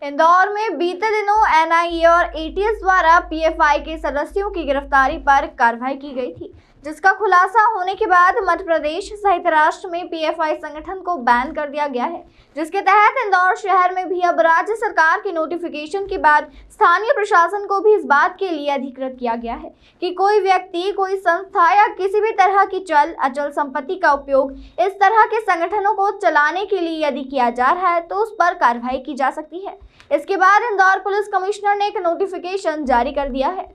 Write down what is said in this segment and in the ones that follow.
इंदौर में बीते दिनों एनआईए और एटीएस द्वारा पीएफआई के सदस्यों की गिरफ्तारी पर कार्रवाई की गई थी, जिसका खुलासा होने के बाद मध्य प्रदेश सहित राष्ट्र में पीएफआई संगठन को बैन कर दिया गया है, जिसके तहत इंदौर शहर में भी अब राज्य सरकार के नोटिफिकेशन के बाद स्थानीय प्रशासन को भी इस बात के लिए अधिकृत किया गया है कि कोई व्यक्ति, कोई संस्था या किसी भी तरह की चल अचल संपत्ति का उपयोग इस तरह के संगठनों को चलाने के लिए यदि किया जा रहा है तो उस पर कार्रवाई की जा सकती है। इसके बाद इंदौर पुलिस कमिश्नर ने एक नोटिफिकेशन जारी कर दिया है।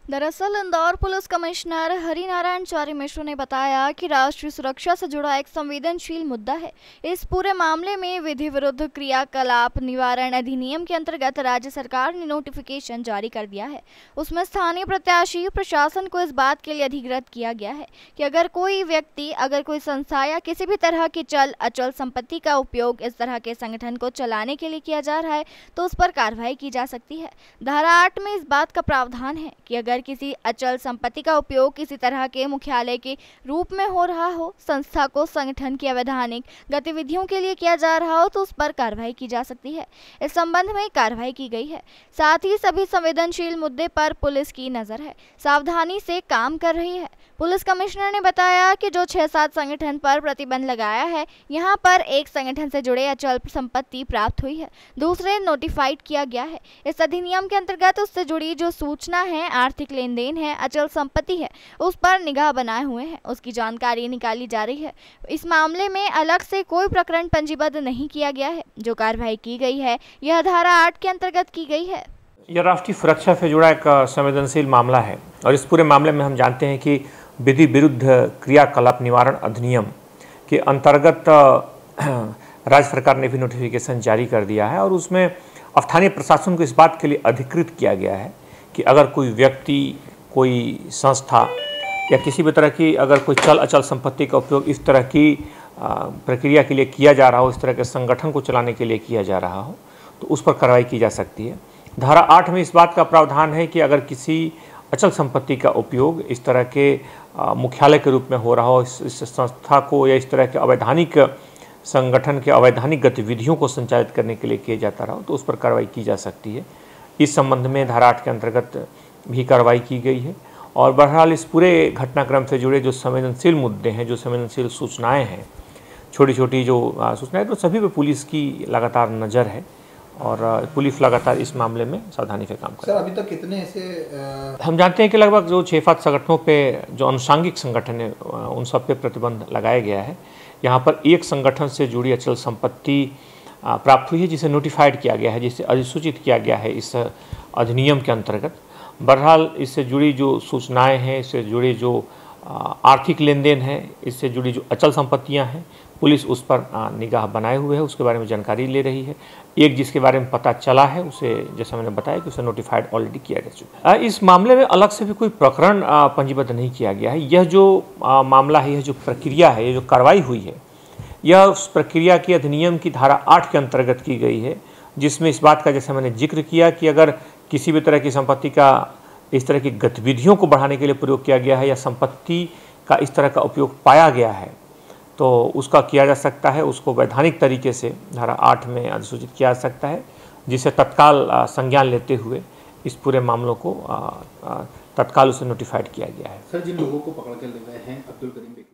दरअसल इंदौर पुलिस कमिश्नर हरिनारायण चारी मिश्र ने बताया कि राष्ट्रीय सुरक्षा से जुड़ा एक संवेदनशील मुद्दा है। इस पूरे मामले में विधि विरुद्ध क्रियाकलाप निवारण अधिनियम के अंतर्गत राज्य सरकार ने नोटिफिकेशन जारी कर दिया है। उसमें स्थानीय प्रत्याशी प्रशासन को इस बात के लिए अधिकृत किया गया है कि अगर कोई व्यक्ति, अगर कोई संस्था या किसी भी तरह की चल अचल संपत्ति का उपयोग इस तरह के संगठन को चलाने के लिए किया जा रहा है तो उस पर कार्रवाई की जा सकती है। धारा 8 में इस बात का प्रावधान है कि अगर किसी अचल संपत्ति का उपयोग किसी तरह के मुख्यालय के रूप में हो रहा हो, संस्था को संगठन की अवैधानिक गतिविधियों के लिए किया जा रहा हो तो उस पर कार्रवाई की जा सकती है। इस संबंध में कार्रवाई की गई है। साथ ही सभी संवेदनशील मुद्दे पर पुलिस की नजर है, सावधानी से काम कर रही है। पुलिस कमिश्नर ने बताया कि जो 6-7 संगठन पर प्रतिबंध लगाया है, यहाँ पर एक संगठन से जुड़े अचल संपत्ति प्राप्त हुई है, दूसरे नोटिफाइड किया गया है। इस अधिनियम के अंतर्गत उससे जुड़ी जो सूचना है, आर्थिक लेन देन है, अचल संपत्ति है, उस पर निगाह बनाए हुए हैं, उसकी जानकारी निकाली जा रही है। इस मामले में अलग से कोई प्रकरण पंजीबद्ध नहीं किया गया है। जो कार्रवाई की गई है यह धारा 8 के अंतर्गत की गई है। यह राष्ट्रीय सुरक्षा से जुड़ा एक संवेदनशील मामला है और इस पूरे मामले में हम जानते हैं कि विधि विरुद्ध क्रियाकलाप निवारण अधिनियम के अंतर्गत राज्य सरकार ने भी नोटिफिकेशन जारी कर दिया है और उसमें स्थानीय प्रशासन को इस बात के लिए अधिकृत किया गया है कि अगर कोई व्यक्ति, कोई संस्था या किसी भी तरह की अगर कोई चल अचल संपत्ति का उपयोग इस तरह की प्रक्रिया के लिए किया जा रहा हो, इस तरह के संगठन को चलाने के लिए किया जा रहा हो तो उस पर कार्रवाई की जा सकती है। धारा 8 में इस बात का प्रावधान है कि अगर किसी अचल संपत्ति का उपयोग इस तरह के मुख्यालय के रूप में हो रहा हो, इस संस्था को या इस तरह के अवैधानिक संगठन के अवैधानिक गतिविधियों को संचालित करने के लिए किया जाता रहा तो उस पर कार्रवाई की जा सकती है। इस संबंध में धारा 8 के अंतर्गत भी कार्रवाई की गई है और बहरहाल इस पूरे घटनाक्रम से जुड़े जो संवेदनशील मुद्दे हैं, जो संवेदनशील सूचनाएं हैं, छोटी छोटी जो सूचनाएं, तो सभी पे पुलिस की लगातार नज़र है और पुलिस लगातार इस मामले में सावधानी से काम कर रही है। सर, अभी तक कितने ऐसे हम जानते हैं कि लगभग जो 6-7 संगठनों पे जो अनुषांगिक संगठन है उन सब पे प्रतिबंध लगाया गया है। यहाँ पर एक संगठन से जुड़ी अचल संपत्ति प्राप्त हुई है जिसे नोटिफाइड किया गया है, जिसे अधिसूचित किया गया है इस अधिनियम के अंतर्गत। बहरहाल इससे जुड़ी जो सूचनाएं हैं, इससे जुड़ी जो आर्थिक लेन देन है, इससे जुड़ी जो अचल संपत्तियां हैं, पुलिस उस पर निगाह बनाए हुए है, उसके बारे में जानकारी ले रही है। एक जिसके बारे में पता चला है उसे, जैसा मैंने बताया, कि उसे नोटिफाइड ऑलरेडी किया जा चुका है। इस मामले में अलग से भी कोई प्रकरण पंजीबद्ध नहीं किया गया है। यह जो मामला है, यह जो प्रक्रिया है, यह जो कार्रवाई हुई है, यह उस प्रक्रिया की अधिनियम की धारा 8 के अंतर्गत की गई है, जिसमें इस बात का, जैसे मैंने जिक्र किया, कि अगर किसी भी तरह की संपत्ति का इस तरह की गतिविधियों को बढ़ाने के लिए प्रयोग किया गया है या संपत्ति का इस तरह का उपयोग पाया गया है तो उसका किया जा सकता है, उसको वैधानिक तरीके से धारा 8 में अधिसूचित किया जा सकता है, जिसे तत्काल संज्ञान लेते हुए इस पूरे मामलों को तत्काल उसे नोटिफाइड किया गया है। सर, जिन लोगों को पकड़ कर ले गए हैं, अब्दुल करीम बेकी